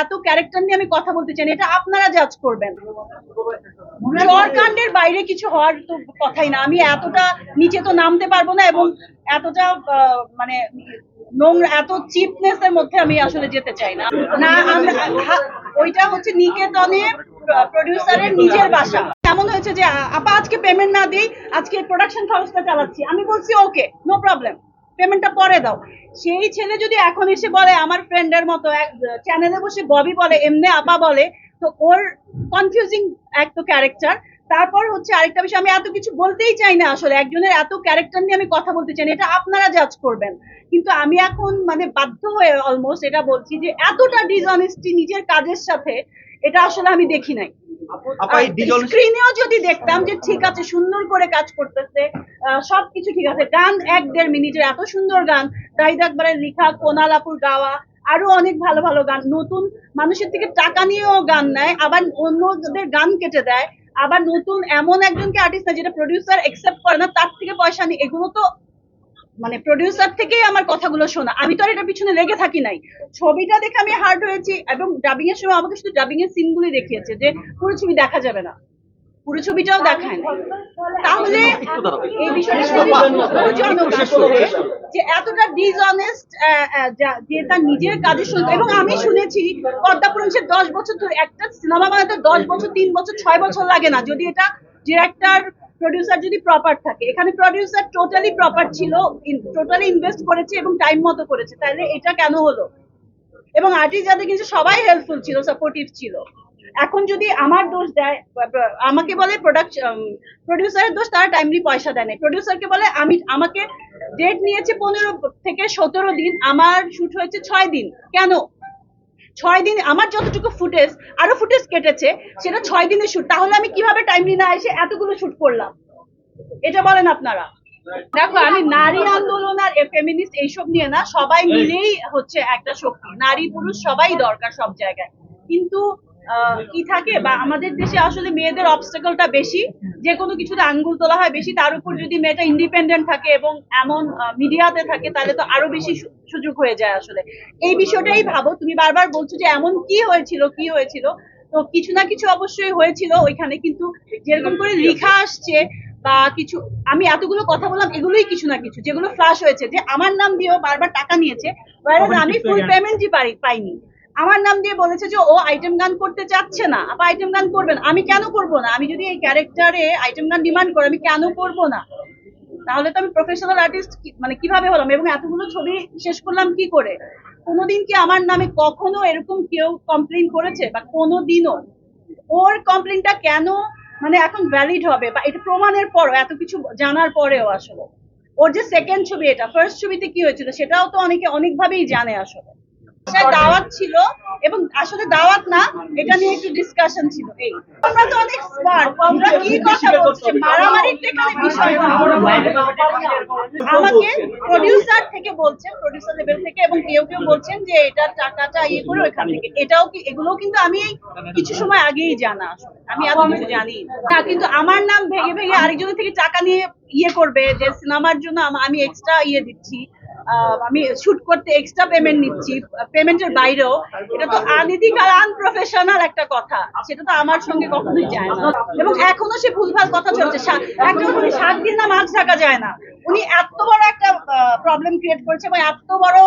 এত ক্যারেক্টার নিয়ে আমি কথা বলতে চাই না, এটা আপনারা জাজ করবেন। চরকাণ্ডের বাইরে কিছু হওয়ার তো কথাই না। আমি এতটা নিচে তো নামতে পারবো না, এবং এতটা মানে নোংরা, এত চিপনেস এর মধ্যে আমি আসলে যেতে চাই না। না, ওইটা হচ্ছে নিকেতনে প্রডিউসারের নিজের বাসা। এমন হয়েছে যে আপা আজকে পেমেন্ট না দিই, আজকে প্রোডাকশন খরচটা চালাচ্ছি। আমি বলছি ওকে, নো প্রবলেম, পেমেন্টটা পরে দাও। সেই ছেলে যদি এখন এসে বলে আমার ফ্রেন্ডের মতো চ্যানেলে বসে ববি বলে, এমনি আপা বলে, তো ওর কনফিউজিং এক তো ক্যারেক্টার। তারপর হচ্ছে আরেকটা বিষয়, আমি এত কিছু বলতেই চাই না আসলে, একজনের এত ক্যারেক্টার নিয়ে আমি কথা বলতে চাই না, এটা আপনারা জাজ করবেন। কিন্তু আমি এখন মানে বাধ্য হয়ে অলমোস্ট এটা বলছি যে এতটা ডিসঅনেস্টি নিজের কাজের সাথে, এটা আসলে আমি দেখি নাই। স্ক্রিনেও যদি দেখতাম যে ঠিক আছে, সুন্দর করে কাজ করতেছে, সবকিছু ঠিক আছে, গান 1-1.5 মিনিটের এত সুন্দর গান, জাহিদ আকবরের লেখা, কোনাল আপুর গাওয়া, আরো অনেক ভালো ভালো গান, নতুন মানুষের থেকে টাকা নিয়েও গান নেয়, আবার অন্যদের গান কেটে দেয়, আবার নতুন এমন একজনকে আর্টিস্ট না যেটা প্রডিউসার একসেপ্ট করে না, তার থেকে পয়সা নিয়ে, এগুলো তো মানে প্রডিউসার থেকেই আমার কথাগুলো শোনা। আমি তো আর এটার পিছনে লেগে থাকি নাই। ছবিটা দেখে আমি হার্ট হয়েছি, এবং ডাবিং এর সময় আমাকে শুধু ডাবিং এর সিনগুলি দেখিয়েছে, যে পুরো ছবি দেখা যাবে না, পুরো ছবিটাও দেখায় না। তাহলে এই বিষয়টা যে এতটা ডিসঅনেস্ট, যে তার নিজের কাজের সঙ্গে। এবং আমি শুনেছি পদ্মাপুরুষের 10 বছর ধরে, একটা সিনেমা বানাতে 10 বছর, 3 বছর, 6 বছর লাগে না, যদি এটা ডিরেক্টর প্রডিউসার যদি প্রপার থাকে। এখানে প্রডিউসার টোটালি প্রপার ছিল, টোটালি ইনভেস্ট করেছে এবং টাইম মতো করেছে, তাহলে এটা কেন হলো? এবং আর্টিস্ট যাদের কিন্তু সবাই হেল্পফুল ছিল, সাপোর্টিভ ছিল। এখন যদি আমার দোষ দেয়, আমাকে বলে প্রডিউসারের দোষ, তারা টাইমলি পয়সা দেয় না। প্রডিউসারকে বলে আমাকে ডেট নিয়েছে 15 থেকে 17 দিন, আমার শুট হয়েছে 6 দিন। কেন 6 দিন? আমার যতটুকু ফুটেজ, আরো ফুটেজ কেটেছে, সেটা 6 দিনের শুট। তাহলে আমি কিভাবে টাইমলি না এসে এতগুলো শুট করলাম? এটা বলেন আপনারা। দেখো, আমি নারী আন্দোলন আর ফেমিনিস্ট এইসব নিয়ে না, সবাই মিলেই হচ্ছে একটা শক্তি, নারী পুরুষ সবাই দরকার সব জায়গায়। কিন্তু কি থাকে, বা আমাদের দেশে আসলে মেয়েদের অবস্টাকলটা বেশি, যে কোনো কিছুতে আঙ্গুল তোলা হয় বেশি। তার উপর যদি মেয়েটা ইন্ডিপেন্ডেন্ট থাকে এবং এমন মিডিয়াতে থাকে, তাহলে তো আরো বেশি সুযোগ হয়ে যায় আসলে। এই বিষয়টাই ভাবো, তুমি বারবার বলছো যে এমন কি হয়েছিল, কি হয়েছিল, তো কিছু না কিছু অবশ্যই হয়েছিল ওইখানে। কিন্তু যেরকম করে লেখা আসছে বা কিছু, আমি এতগুলো কথা বললাম, এগুলোই কিছু না কিছু যেগুলো ফ্লাশ হয়েছে, যে আমার নাম দিয়েও বারবার টাকা নিয়েছে, আমি ফুল পেমেন্টই পাইনি। আমার নাম দিয়ে বলেছে যে ও আইটেম গান করতে চাচ্ছে না, আপা আইটেম গান করবেন। আমি কেন করব না? আমি যদি এই ক্যারেক্টারে আইটেম গান ডিমান্ড করি, আমি কেন করব না? তাহলে তো আমি প্রফেশনাল আর্টিস্ট মানে কিভাবে হলাম? এবং এতগুলো ছবি শেষ করলাম কি করে? কোনোদিন কি আমার নামে কখনো এরকম কেউ কমপ্লেইন করেছে? বা কোনোদিনও? ওর কমপ্লেইনটা কেন মানে এখন ভ্যালিড হবে, বা এটা প্রমাণের পরও, এত কিছু জানার পরেও আসলে ওর যে সেকেন্ড ছবি, এটা ফার্স্ট ছবিতে কি হয়েছিল সেটাও তো অনেকে অনেকভাবেই জানে আসলে। দাওয়াত ছিল, এবং আসলে দাওয়াত না, এটা নিয়ে একটু ডিসকাশন ছিল। এই আমরা তো অনেক স্মার্ট, আমরা কি কথা বলছি, মারামারির এখানে বিষয় না। আমাকে প্রডিউসার থেকে বলছেন, প্রডিউসার লেভেল থেকে, এবং কেউ কেউ বলছেন যে এটা টাকাটা ইয়ে করে ওইখান থেকে। এটাও কি, এগুলো কিন্তু আমি কিছু সময় আগেই জানা, আসলে আমি এত কিছু জানি না। কিন্তু আমার নাম ভেঙে ভেঙে আরেকজনের থেকে টাকা নিয়ে ইয়ে করবে, যে সিনেমার জন্য আমি এক্সট্রা ইয়ে দিচ্ছি, আমি শুট করতে এক্সট্রা পেমেন্ট নিচ্ছি, পেমেন্টের বাইরেও, এটা তো আনইথিক্যাল, আনপ্রফেশনাল একটা কথা। সেটা তো আমার সঙ্গে কখনোই যায় না। এবং এখনো সে ভুলভাল কথা চলছে। একটা 7 দিন না মাছ ঢাকা যায় না। উনি এত বড় একটা প্রবলেম ক্রিয়েট করেছে, এবং এত বড়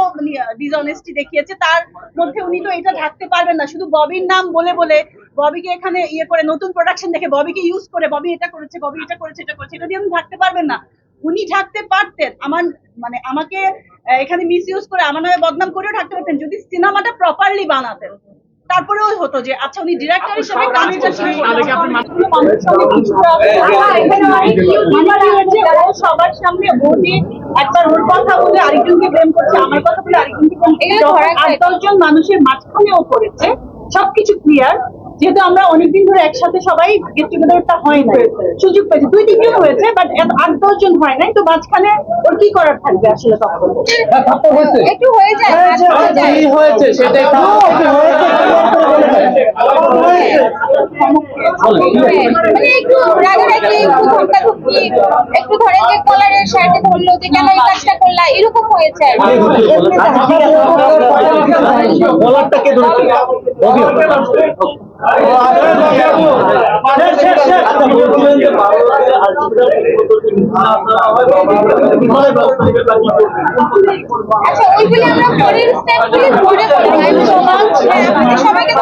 ডিসঅনেস্টি দেখিয়েছে, তার মধ্যে উনি তো এটা ঢাকতে পারবেন না। শুধু ববির নাম বলে বলে, ববিকে এখানে ইয়ে করে, নতুন প্রোডাকশন দেখে ববিকে ইউজ করে, ববি এটা করেছে, ববি এটা করেছে, এটা করেছে, এটা দিয়ে উনি ঢাকতে পারবেন না। উনি ঢাকতে পারতেন, আমার মানে আমাকে এখানে মিস ইউজ করে, আমার নামে বদনাম করেও ঢাকতে পারতেন, যদি সিনেমাটা প্রপারলি বানাতেন। তারপরেও হতো যে আচ্ছা, উনি ডিরেক্টর হিসেবে কাজটা সবার সামনে ভোটে একবার ওর কথা বলে আরেকজনকে ব্লেম করছে, আমার কথা বলে আরেকজনকে ব্লেম করছে, 8-10 জন মানুষের মাঝখানেও করেছে। সবকিছু ক্লিয়ার, যেহেতু আমরা অনেকদিন ধরে একসাথে সবাই গেট টুগেদারটা হয় না, সুযোগ পেয়েছে 2-3 জন হয়েছে, বাট 8-10 জন হয় নাই। তো মাঝখানে ওর কি করার থাকবে আসলে? তখন একটু হয়ে যায়, হয়েছে সেটাই মানে একটু রাগারাগি, একটু ধক্কাধক্কি, একটু ধরেন যে কলারের শার্টে ধরলো যে কেন এই কাজটা করলা, এরকম হয়েছে। আচ্ছা ওইগুলি আমরা পরের স্টেপগুলি ধরে বলি সবাইকে